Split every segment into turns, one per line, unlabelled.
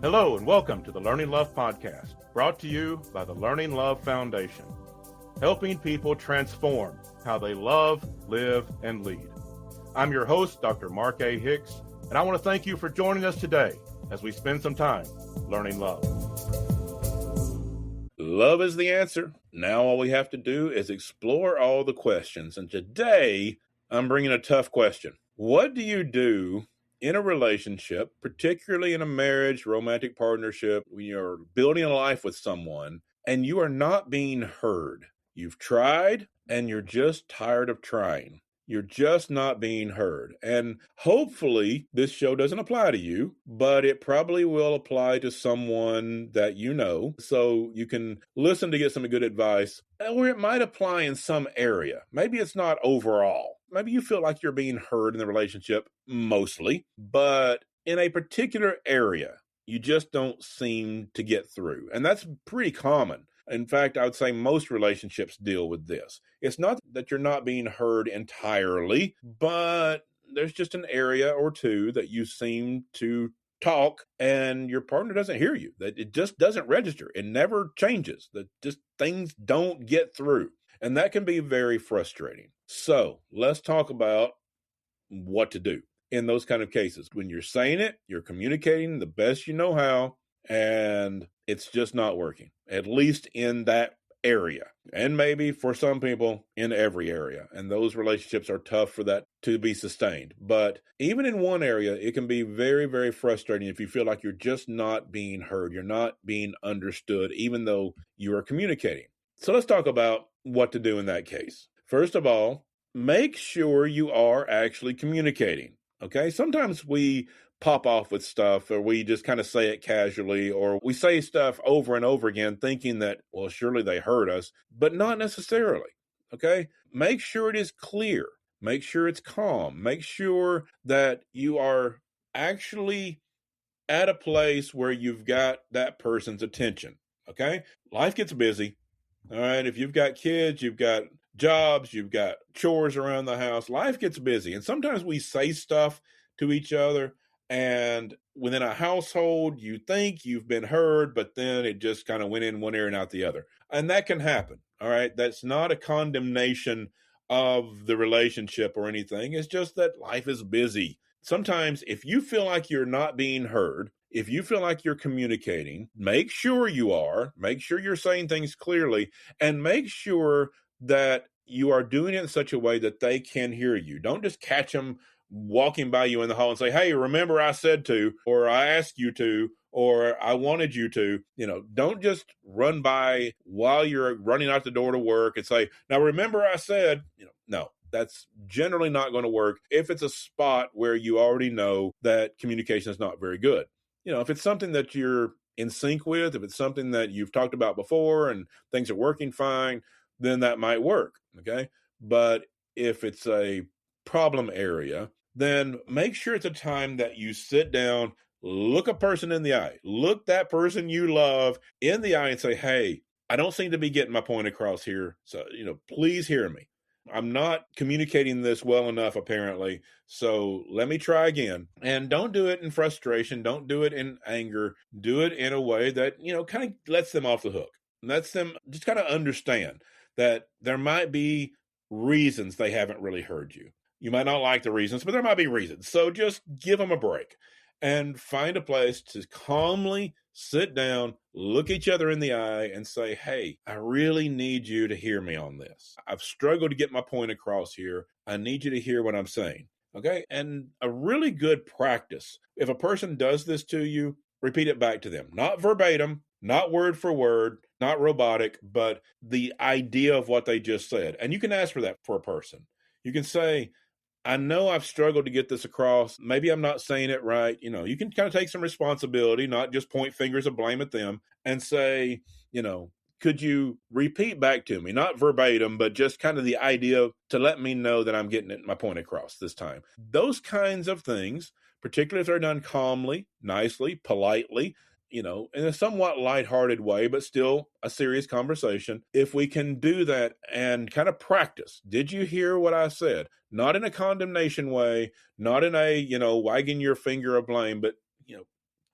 Hello and welcome to the Learning Love Podcast, brought to you by the Learning Love Foundation, helping people transform how they love, live, and lead. I'm your host, Dr. Mark A. Hicks, and I want to thank you for joining us today as we spend some time learning love. Love is the answer. Now all we have to do is explore all the questions. And today, I'm bringing a tough question. What do you do in a relationship, particularly in a marriage, romantic partnership, when you're building a life with someone and you are not being heard? You've tried and you're just tired of trying. You're just not being heard. And hopefully this show doesn't apply to you, but it probably will apply to someone that you know. So you can listen to get some good advice, or it might apply in some area. Maybe it's not overall. Maybe you feel like you're being heard in the relationship mostly, but in a particular area, you just don't seem to get through. And that's pretty common. In fact, I would say most relationships deal with this. It's not that you're not being heard entirely, but there's just an area or two that you seem to talk and your partner doesn't hear you, that it just doesn't register. It never changes, that just things don't get through. And that can be very frustrating. So let's talk about what to do in those kind of cases. When you're saying it, you're communicating the best you know how, and it's just not working, at least in that area. And maybe for some people in every area. And those relationships are tough for that to be sustained. But even in one area, it can be very, very frustrating if you feel like you're just not being heard. You're not being understood, even though you are communicating. So let's talk about what to do in that case. First of all, make sure you are actually communicating. Okay. Sometimes we pop off with stuff, or we just kind of say it casually, or we say stuff over and over again thinking that, well, surely they heard us, but not necessarily. Okay. Make sure it is clear. Make sure it's calm. Make sure that you are actually at a place where you've got that person's attention. Okay. Life gets busy. All right. If you've got kids, you've got jobs, you've got chores around the house, life gets busy. And sometimes we say stuff to each other, and within a household, you think you've been heard, but then it just kind of went in one ear and out the other. And that can happen. All right. That's not a condemnation of the relationship or anything. It's just that life is busy. Sometimes if you feel like you're not being heard, if you feel like you're communicating, make sure you are, make sure you're saying things clearly, and make sure that you are doing it in such a way that they can hear you. Don't just catch them walking by you in the hall and say, hey, remember I said to, or I asked you to, or I wanted you to. Don't just run by while you're running out the door to work and say, now remember I said, no. That's generally not going to work if it's a spot where you already know that communication is not very good. If it's something that you're in sync with, if it's something that you've talked about before and things are working fine, then that might work. Okay. But if it's a problem area, then make sure it's a time that you sit down, look a person in the eye, look that person you love in the eye and say, hey, I don't seem to be getting my point across here. So, please hear me. I'm not communicating this well enough, apparently. So let me try again. And don't do it in frustration. Don't do it in anger. Do it in a way that, kind of lets them off the hook. Lets them just kind of understand that there might be reasons they haven't really heard you. You might not like the reasons, but there might be reasons. So just give them a break and find a place to calmly sit down, look each other in the eye and say, hey, I really need you to hear me on this. I've struggled to get my point across here. I need you to hear what I'm saying. Okay. And a really good practice, if a person does this to you, repeat it back to them, not verbatim, not word for word, not robotic, but the idea of what they just said. And you can ask for that for a person. You can say, I know I've struggled to get this across. Maybe I'm not saying it right. You can kind of take some responsibility, not just point fingers of blame at them and say, could you repeat back to me, not verbatim, but just kind of the idea to let me know that I'm getting my point across this time. Those kinds of things, particularly if they're done calmly, nicely, politely, in a somewhat lighthearted way, but still a serious conversation. If we can do that and kind of practice, did you hear what I said? Not in a condemnation way, not in a, wagging your finger of blame, but,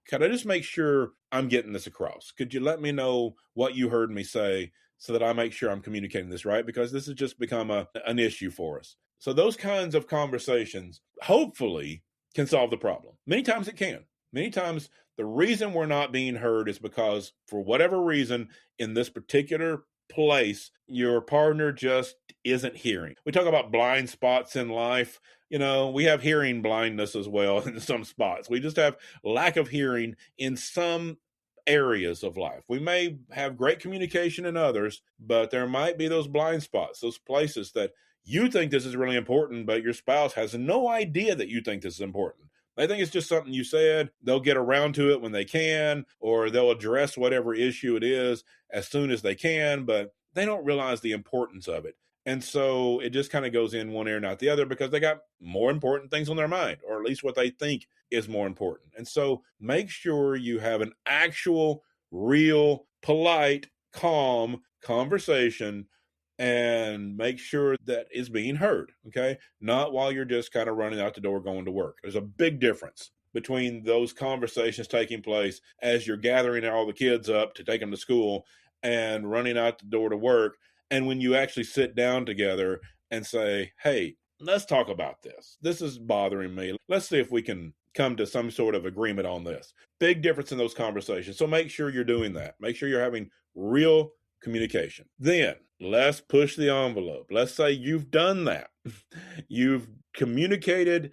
could I just make sure I'm getting this across? Could you let me know what you heard me say so that I make sure I'm communicating this right? Because this has just become an issue for us. So those kinds of conversations hopefully can solve the problem. Many times it can. Many times the reason we're not being heard is because for whatever reason in this particular place, your partner just isn't hearing. We talk about blind spots in life. We have hearing blindness as well in some spots. We just have lack of hearing in some areas of life. We may have great communication in others, but there might be those blind spots, those places that you think this is really important, but your spouse has no idea that you think this is important. They think it's just something you said. They'll get around to it when they can, or they'll address whatever issue it is as soon as they can, but they don't realize the importance of it. And so it just kind of goes in one ear, not the other, because they got more important things on their mind, or at least what they think is more important. And so make sure you have an actual, real, polite, calm conversation and make sure that is being heard, okay? Not while you're just kind of running out the door going to work. There's a big difference between those conversations taking place as you're gathering all the kids up to take them to school and running out the door to work, and when you actually sit down together and say, hey, let's talk about this. This is bothering me. Let's see if we can come to some sort of agreement on this. Big difference in those conversations. So make sure you're doing that. Make sure you're having real communication. Then let's push the envelope. Let's say you've done that. You've communicated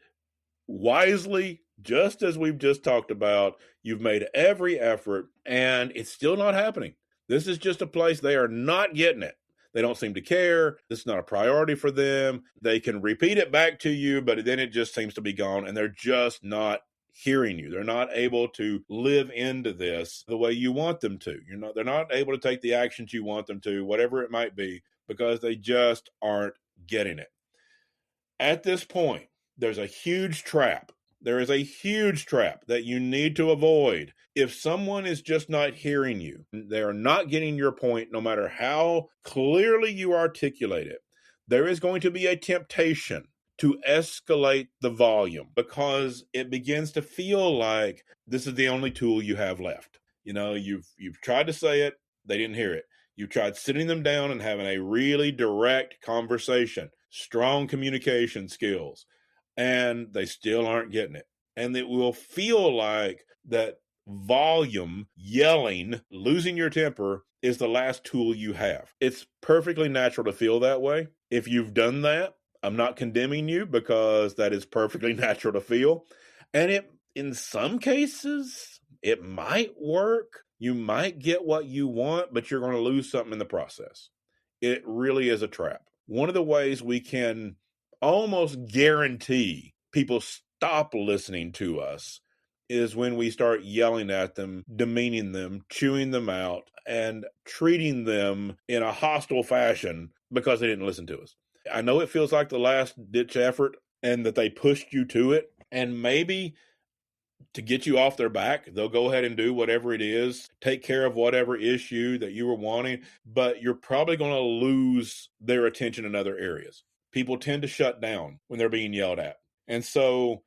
wisely, just as we've just talked about. You've made every effort, and it's still not happening. This is just a place they are not getting it. They don't seem to care. This is not a priority for them. They can repeat it back to you, but then it just seems to be gone, and they're just not hearing you. They're not able to live into this the way you want them to. They're not able to take the actions you want them to, whatever it might be, because they just aren't getting it. At this point, there's a huge trap. There is a huge trap that you need to avoid. If someone is just not hearing you, they are not getting your point, no matter how clearly you articulate it, there is going to be a temptation to escalate the volume because it begins to feel like this is the only tool you have left. You've tried to say it, they didn't hear it. You tried sitting them down and having a really direct conversation, strong communication skills, and they still aren't getting it. And it will feel like that volume, yelling, losing your temper is the last tool you have. It's perfectly natural to feel that way. If you've done that, I'm not condemning you because that is perfectly natural to feel. And in some cases, it might work. You might get what you want, but you're going to lose something in the process. It really is a trap. One of the ways we can almost guarantee people stop listening to us is when we start yelling at them, demeaning them, chewing them out, and treating them in a hostile fashion because they didn't listen to us. I know it feels like the last ditch effort and that they pushed you to it, and maybe to get you off their back, they'll go ahead and do whatever it is, take care of whatever issue that you were wanting, but you're probably going to lose their attention in other areas. People tend to shut down when they're being yelled at. And so,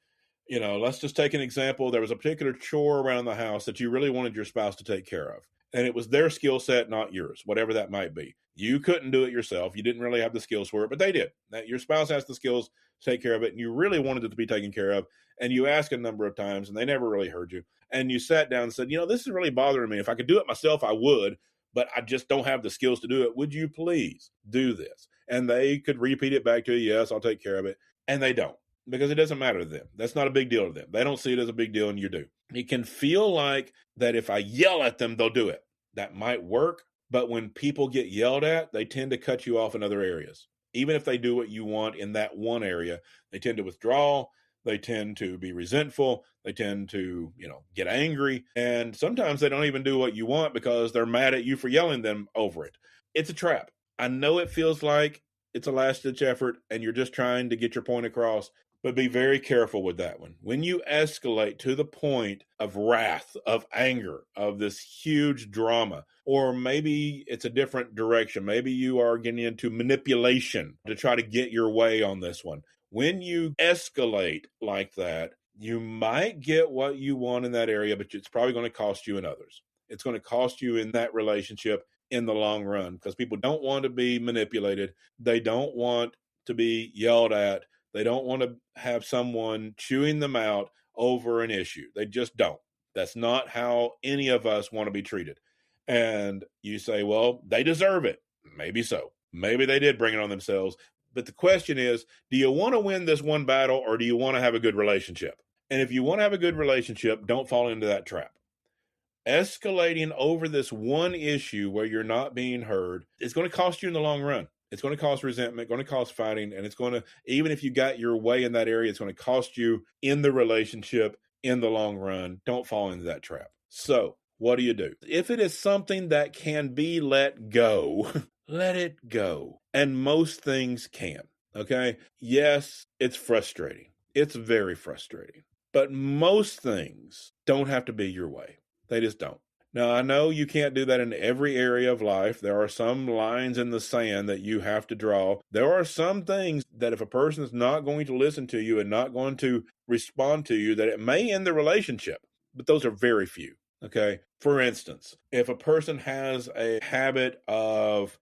let's just take an example. There was a particular chore around the house that you really wanted your spouse to take care of. And it was their skill set, not yours, whatever that might be. You couldn't do it yourself. You didn't really have the skills for it, but they did. Your spouse has the skills to take care of it, and you really wanted it to be taken care of. And you asked a number of times, and they never really heard you. And you sat down and said, this is really bothering me. If I could do it myself, I would, but I just don't have the skills to do it. Would you please do this? And they could repeat it back to you, yes, I'll take care of it. And they don't, because it doesn't matter to them. That's not a big deal to them. They don't see it as a big deal, and you do. It can feel like that if I yell at them, they'll do it. That might work, but when people get yelled at, they tend to cut you off in other areas. Even if they do what you want in that one area, they tend to withdraw. They tend to be resentful. They tend to, get angry. And sometimes they don't even do what you want because they're mad at you for yelling them over it. It's a trap. I know it feels like it's a last-ditch effort and you're just trying to get your point across, but be very careful with that one. When you escalate to the point of wrath, of anger, of this huge drama, or maybe it's a different direction. Maybe you are getting into manipulation to try to get your way on this one. When you escalate like that, You might get what you want in that area, but it's probably going to cost you in others. It's going to cost you in that relationship in the long run, because people don't want to be manipulated. They don't want to be yelled at. They don't want to have someone chewing them out over an issue. They just don't. That's not how any of us want to be treated. And you say, well, they deserve it. Maybe so. Maybe they did bring it on themselves. But the question is, do you want to win this one battle, or do you want to have a good relationship? And if you want to have a good relationship, don't fall into that trap. Escalating over this one issue where you're not being heard is going to cost you in the long run. It's going to cause resentment, going to cause fighting, and it's going to, even if you got your way in that area, it's going to cost you in the relationship in the long run. Don't fall into that trap. So, what do you do? If it is something that can be let go, let it go. And most things can, okay? Yes, it's frustrating. It's very frustrating. But most things don't have to be your way. They just don't. Now, I know you can't do that in every area of life. There are some lines in the sand that you have to draw. There are some things that if a person is not going to listen to you and not going to respond to you, that it may end the relationship. But those are very few, okay? For instance, if a person has a habit of,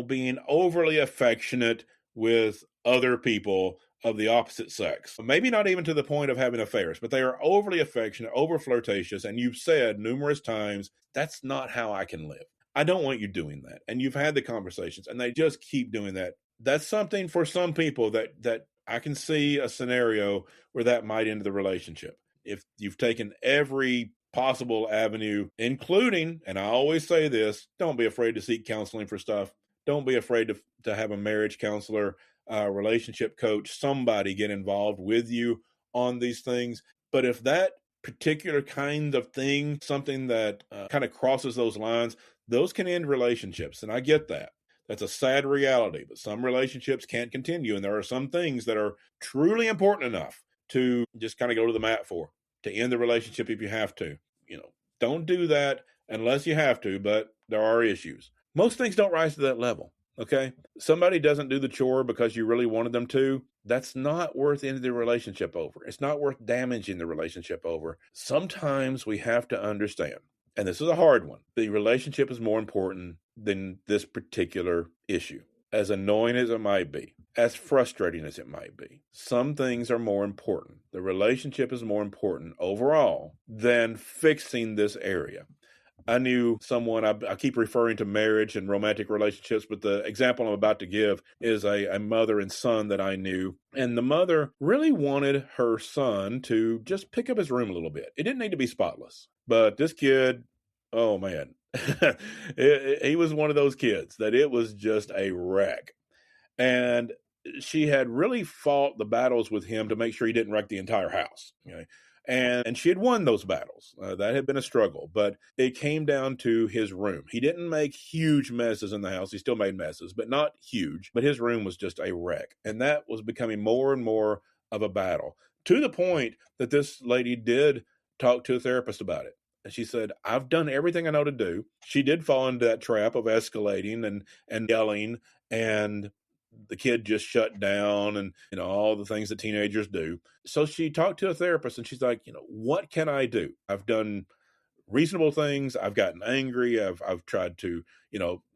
being overly affectionate with other people of the opposite sex, maybe not even to the point of having affairs, but they are overly affectionate, over flirtatious, and you've said numerous times, that's not how I can live. I don't want you doing that. And you've had the conversations, and they just keep doing that. That's something for some people that I can see a scenario where that might end the relationship. If you've taken every possible avenue, including, and I always say this, don't be afraid to seek counseling for stuff. Don't be afraid to have a marriage counselor, relationship coach, somebody get involved with you on these things. But if that particular kind of thing, something that kind of crosses those lines, those can end relationships. And I get that. That's a sad reality, but some relationships can't continue. And there are some things that are truly important enough to just kind of go to the mat for, to end the relationship if you have to. Don't do that unless you have to, but there are issues. Most things don't rise to that level. Okay. Somebody doesn't do the chore because you really wanted them to. That's not worth ending the relationship over. It's not worth damaging the relationship over. Sometimes we have to understand, and this is a hard one, the relationship is more important than this particular issue. As annoying as it might be, as frustrating as it might be, some things are more important. The relationship is more important overall than fixing this area. I knew someone, I keep referring to marriage and romantic relationships, but the example I'm about to give is a mother and son that I knew. And the mother really wanted her son to just pick up his room a little bit. It didn't need to be spotless. But this kid, oh man, he was one of those kids that it was just a wreck. And she had really fought the battles with him to make sure he didn't wreck the entire house. Okay? And she had won those battles. That had been a struggle, but it came down to his room. He didn't make huge messes in the house. He still made messes, but not huge. But his room was just a wreck. And that was becoming more and more of a battle, to the point that this lady did talk to a therapist about it. And she said, I've done everything I know to do. She did fall into that trap of escalating and yelling, and the kid just shut down, and all the things that teenagers do. So she talked to a therapist, and she's like, what can I do? I've done reasonable things. I've gotten angry. I've tried to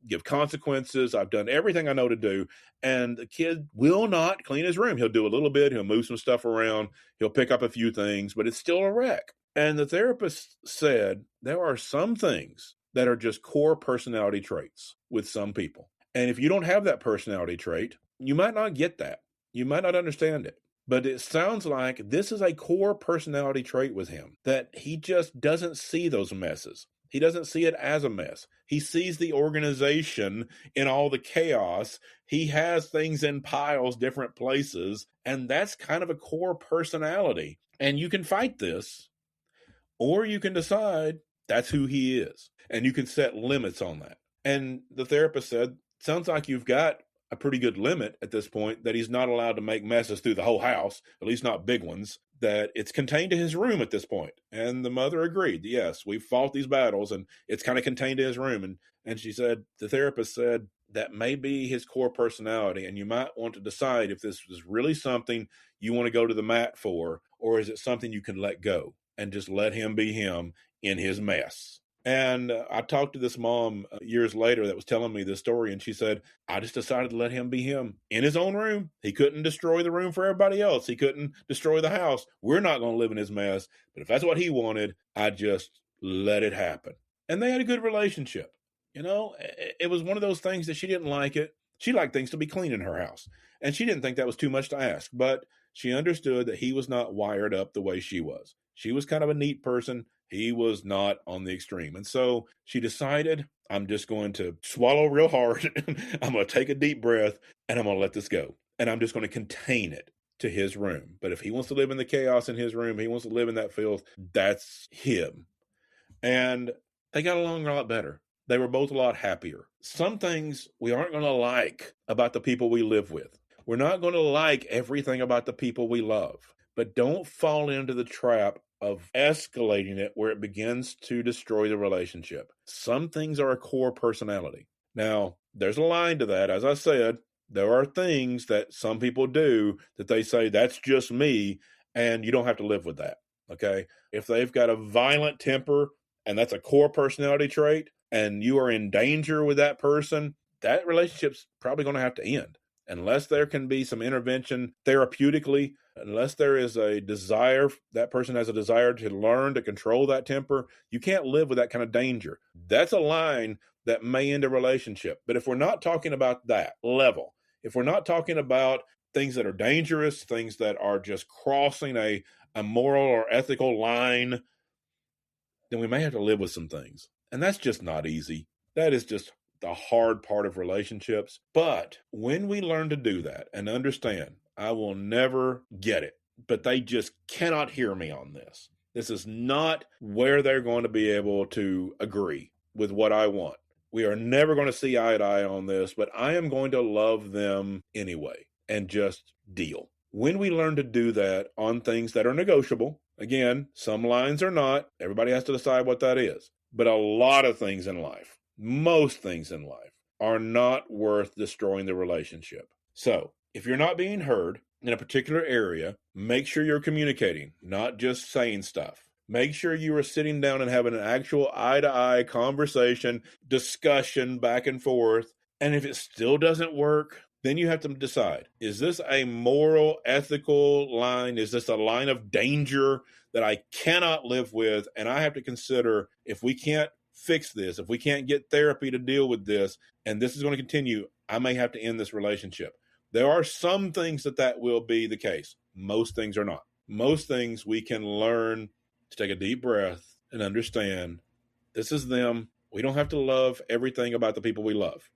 give consequences. I've done everything I know to do, and the kid will not clean his room. He'll do a little bit. He'll move some stuff around. He'll pick up a few things, but it's still a wreck. And the therapist said there are some things that are just core personality traits with some people. And if you don't have that personality trait, you might not get that. You might not understand it. But it sounds like this is a core personality trait with him, that he just doesn't see those messes. He doesn't see it as a mess. He sees the organization in all the chaos. He has things in piles, different places, and that's kind of a core personality. And you can fight this, or you can decide that's who he is, and you can set limits on that. And the therapist said, sounds like you've got a pretty good limit at this point, that he's not allowed to make messes through the whole house, at least not big ones, that it's contained to his room at this point. And the mother agreed. Yes, we've fought these battles, and it's kind of contained to his room. And she said, the therapist said, that may be his core personality, and you might want to decide if this is really something you want to go to the mat for, or is it something you can let go and just let him be him in his mess? And I talked to this mom years later that was telling me this story, and she said, I just decided to let him be him in his own room. He couldn't destroy the room for everybody else. He couldn't destroy the house. We're not going to live in his mess. But if that's what he wanted, I just let it happen. And they had a good relationship. You know, it was one of those things that she didn't like it. She liked things to be clean in her house. And she didn't think that was too much to ask. But she understood that he was not wired up the way she was. She was kind of a neat person. He was not on the extreme. And so she decided, I'm just going to swallow real hard. I'm going to take a deep breath and I'm going to let this go. And I'm just going to contain it to his room. But if he wants to live in the chaos in his room, he wants to live in that filth, that's him. And they got along a lot better. They were both a lot happier. Some things we aren't going to like about the people we live with. We're not going to like everything about the people we love. But don't fall into the trap of escalating it where it begins to destroy the relationship. Some things are a core personality. Now, there's a line to that. As I said, there are things that some people do that they say, that's just me, and you don't have to live with that, okay? If they've got a violent temper and that's a core personality trait, and you are in danger with that person, that relationship's probably going to have to end. Unless there can be some intervention therapeutically, unless there is a desire, that person has a desire to learn to control that temper, you can't live with that kind of danger. That's a line that may end a relationship. But if we're not talking about that level, if we're not talking about things that are dangerous, things that are just crossing a moral or ethical line, then we may have to live with some things. And that's just not easy. That is just the hard part of relationships. But when we learn to do that and understand, I will never get it, but they just cannot hear me on this. This is not where they're going to be able to agree with what I want. We are never going to see eye to eye on this, but I am going to love them anyway and just deal. When we learn to do that on things that are negotiable, again, some lines are not. Everybody has to decide what that is. But a lot of things in life, most things in life, are not worth destroying the relationship. So, if you're not being heard in a particular area, make sure you're communicating, not just saying stuff. Make sure you are sitting down and having an actual eye-to-eye conversation, discussion back and forth. And if it still doesn't work, then you have to decide, is this a moral, ethical line? Is this a line of danger that I cannot live with? And I have to consider, if we can't fix this, if we can't get therapy to deal with this, and this is going to continue, I may have to end this relationship. There are some things that will be the case. Most things are not. Most things we can learn to take a deep breath and understand this is them. We don't have to love everything about the people we love.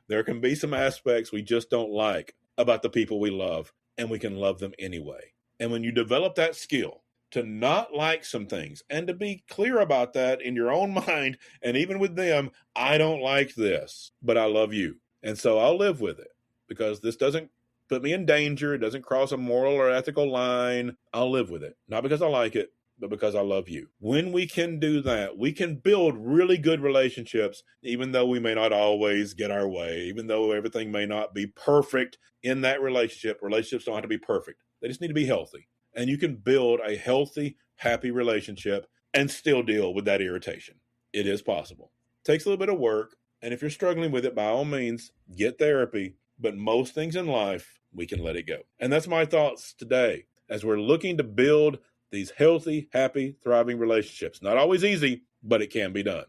There can be some aspects we just don't like about the people we love, and we can love them anyway. And when you develop that skill to not like some things and to be clear about that in your own mind, and even with them, I don't like this, but I love you. And so I'll live with it because this doesn't put me in danger. It doesn't cross a moral or ethical line. I'll live with it. Not because I like it, but because I love you. When we can do that, we can build really good relationships, even though we may not always get our way, even though everything may not be perfect in that relationship. Relationships don't have to be perfect. They just need to be healthy. And you can build a healthy, happy relationship and still deal with that irritation. It is possible. It takes a little bit of work. And if you're struggling with it, by all means, get therapy. But most things in life, we can let it go. And that's my thoughts today as we're looking to build these healthy, happy, thriving relationships. Not always easy, but it can be done.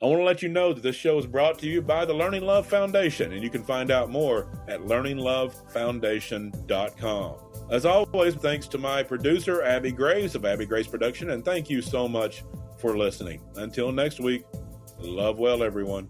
I want to let you know that this show is brought to you by the Learning Love Foundation, and you can find out more at learninglovefoundation.com. As always, thanks to my producer, Abby Graves of Abby Graves Production, and thank you so much for listening. Until next week, love well, everyone.